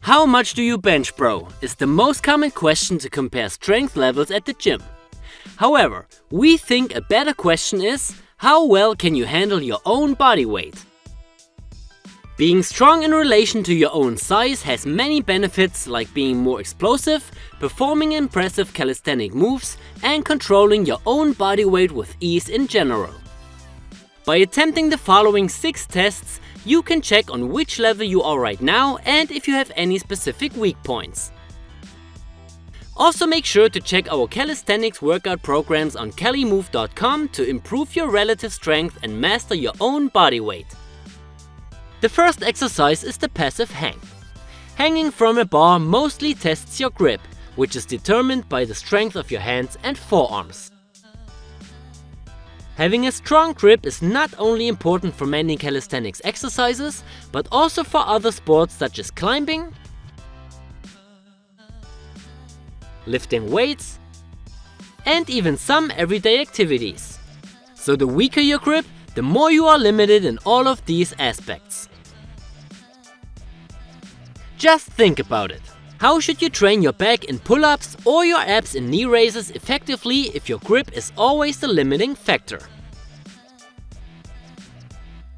How much do you bench, bro? Is the most common question to compare strength levels at the gym. However, we think a better question is, how well can you handle your own body weight? Being strong in relation to your own size has many benefits, like being more explosive, performing impressive calisthenic moves, and controlling your own body weight with ease in general. By attempting the following 6 tests, you can check on which level you are right now and if you have any specific weak points. Also make sure to check our calisthenics workout programs on calimove.com to improve your relative strength and master your own body weight. The first exercise is the passive hang. Hanging from a bar mostly tests your grip, which is determined by the strength of your hands and forearms. Having a strong grip is not only important for many calisthenics exercises, but also for other sports such as climbing, lifting weights, and even some everyday activities. So the weaker your grip, the more you are limited in all of these aspects. Just think about it. How should you train your back in pull-ups or your abs in knee raises effectively if your grip is always the limiting factor?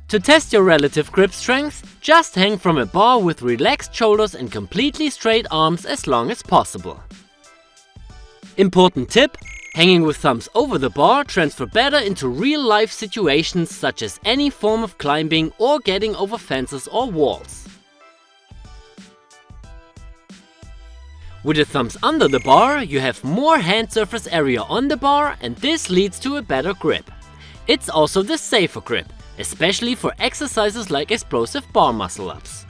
To test your relative grip strength, just hang from a bar with relaxed shoulders and completely straight arms as long as possible. Important tip: hanging with thumbs over the bar transfer better into real-life situations such as any form of climbing or getting over fences or walls. With the thumbs under the bar, you have more hand surface area on the bar, and this leads to a better grip. It's also the safer grip, especially for exercises like explosive bar muscle-ups.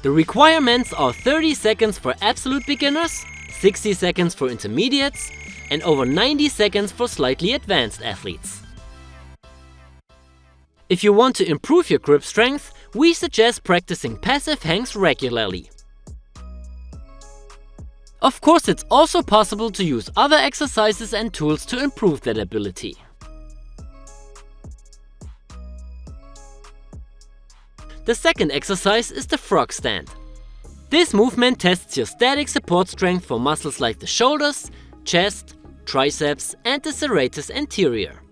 The requirements are 30 seconds for absolute beginners, 60 seconds for intermediates, and over 90 seconds for slightly advanced athletes. If you want to improve your grip strength, we suggest practicing passive hangs regularly. Of course, it's also possible to use other exercises and tools to improve that ability. The second exercise is the frog stand. This movement tests your static support strength for muscles like the shoulders, chest, triceps, and the serratus anterior.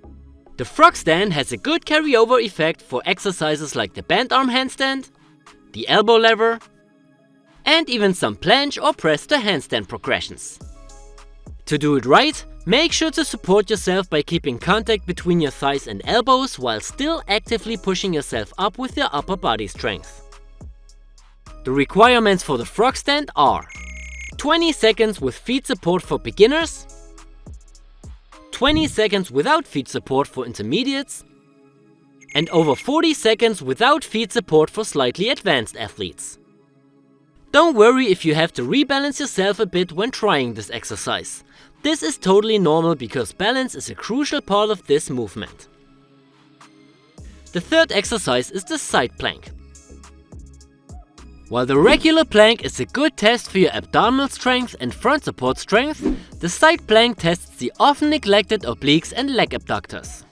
The frog stand has a good carryover effect for exercises like the bent arm handstand, the elbow lever, and even some planche or press to handstand progressions. To do it right, make sure to support yourself by keeping contact between your thighs and elbows while still actively pushing yourself up with your upper body strength. The requirements for the frog stand are 20 seconds with feet support for beginners, 20 seconds without feet support for intermediates, and over 40 seconds without feet support for slightly advanced athletes. Don't worry if you have to rebalance yourself a bit when trying this exercise. This is totally normal because balance is a crucial part of this movement. The third exercise is the side plank. While the regular plank is a good test for your abdominal strength and front support strength, the side plank tests the often neglected obliques and leg abductors.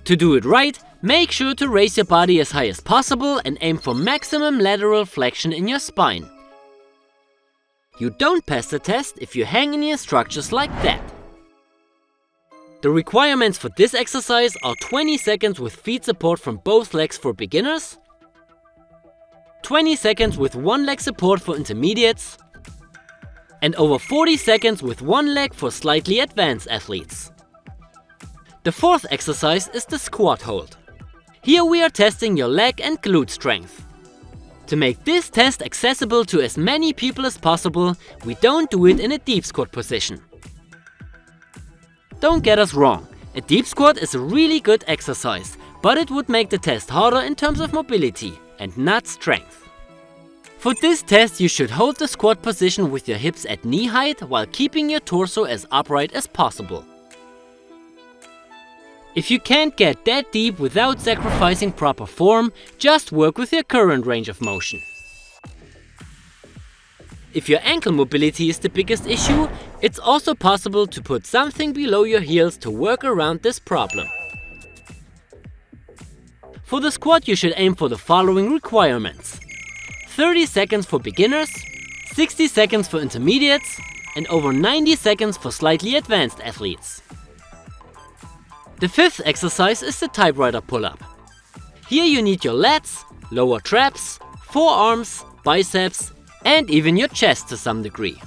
To do it right, make sure to raise your body as high as possible and aim for maximum lateral flexion in your spine. You don't pass the test if you hang in your structures like that. The requirements for this exercise are 20 seconds with feet support from both legs for beginners, 20 seconds with one leg support for intermediates, and over 40 seconds with one leg for slightly advanced athletes. The fourth exercise is the squat hold. Here we are testing your leg and glute strength. To make this test accessible to as many people as possible, we don't do it in a deep squat position. Don't get us wrong, a deep squat is a really good exercise, but it would make the test harder in terms of mobility and not strength. For this test, you should hold the squat position with your hips at knee height while keeping your torso as upright as possible. If you can't get that deep without sacrificing proper form, just work with your current range of motion. If your ankle mobility is the biggest issue, it's also possible to put something below your heels to work around this problem. For the squat, you should aim for the following requirements: 30 seconds for beginners, 60 seconds for intermediates, and over 90 seconds for slightly advanced athletes. The fifth exercise is the typewriter pull-up. Here you need your lats, lower traps, forearms, biceps, and even your chest to some degree.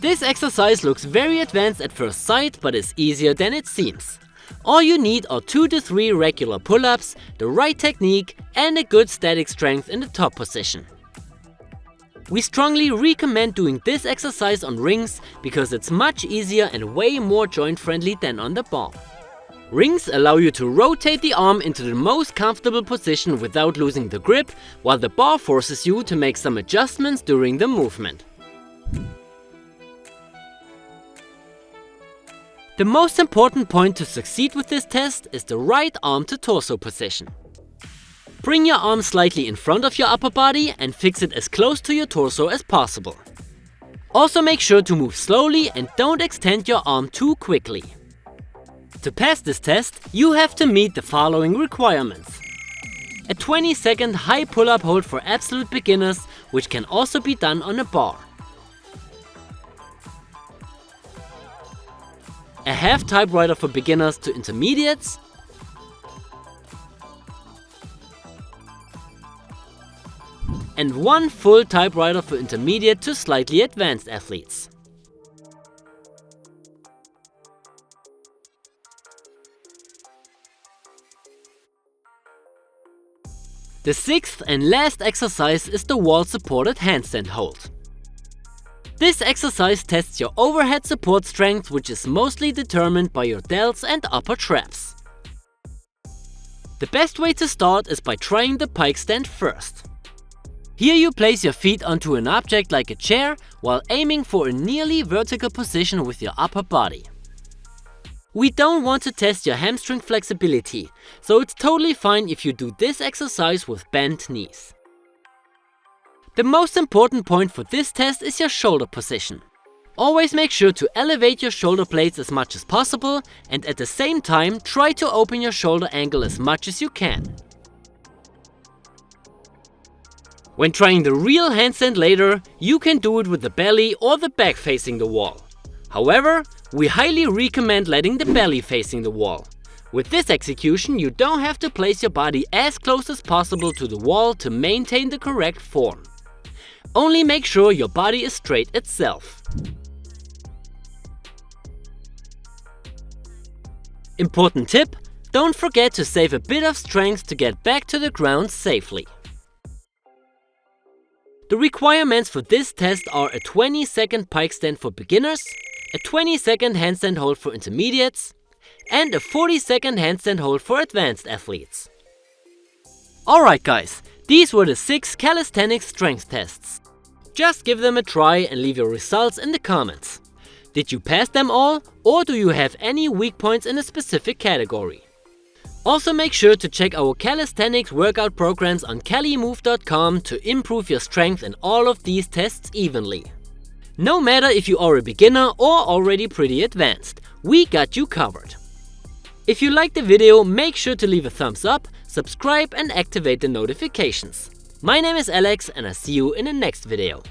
This exercise looks very advanced at first sight, but is easier than it seems. All you need are 2 to 3 regular pull-ups, the right technique, and a good static strength in the top position. We strongly recommend doing this exercise on rings because it's much easier and way more joint friendly than on the bar. Rings allow you to rotate the arm into the most comfortable position without losing the grip, while the bar forces you to make some adjustments during the movement. The most important point to succeed with this test is the right arm to torso position. Bring your arm slightly in front of your upper body and fix it as close to your torso as possible. Also make sure to move slowly and don't extend your arm too quickly. To pass this test, you have to meet the following requirements. A 20-second high pull-up hold for absolute beginners, which can also be done on a bar. A half typewriter for beginners to intermediates. And 1 full typewriter for intermediate to slightly advanced athletes. The sixth and last exercise is the wall-supported handstand hold. This exercise tests your overhead support strength, which is mostly determined by your delts and upper traps. The best way to start is by trying the pike stand first. Here you place your feet onto an object like a chair while aiming for a nearly vertical position with your upper body. We don't want to test your hamstring flexibility, so it's totally fine if you do this exercise with bent knees. The most important point for this test is your shoulder position. Always make sure to elevate your shoulder blades as much as possible and at the same time try to open your shoulder angle as much as you can. When trying the real handstand later, you can do it with the belly or the back facing the wall. However, we highly recommend letting the belly facing the wall. With this execution, you don't have to place your body as close as possible to the wall to maintain the correct form. Only make sure your body is straight itself. Important tip: don't forget to save a bit of strength to get back to the ground safely. The requirements for this test are a 20-second pike stand for beginners, a 20-second handstand hold for intermediates, and a 40-second handstand hold for advanced athletes. Alright guys, these were the 6 calisthenics strength tests. Just give them a try and leave your results in the comments. Did you pass them all, or do you have any weak points in a specific category? Also make sure to check our calisthenics workout programs on calimove.com to improve your strength in all of these tests evenly. No matter if you are a beginner or already pretty advanced, we got you covered. If you liked the video, make sure to leave a thumbs up, subscribe and activate the notifications. My name is Alex and I see you in the next video.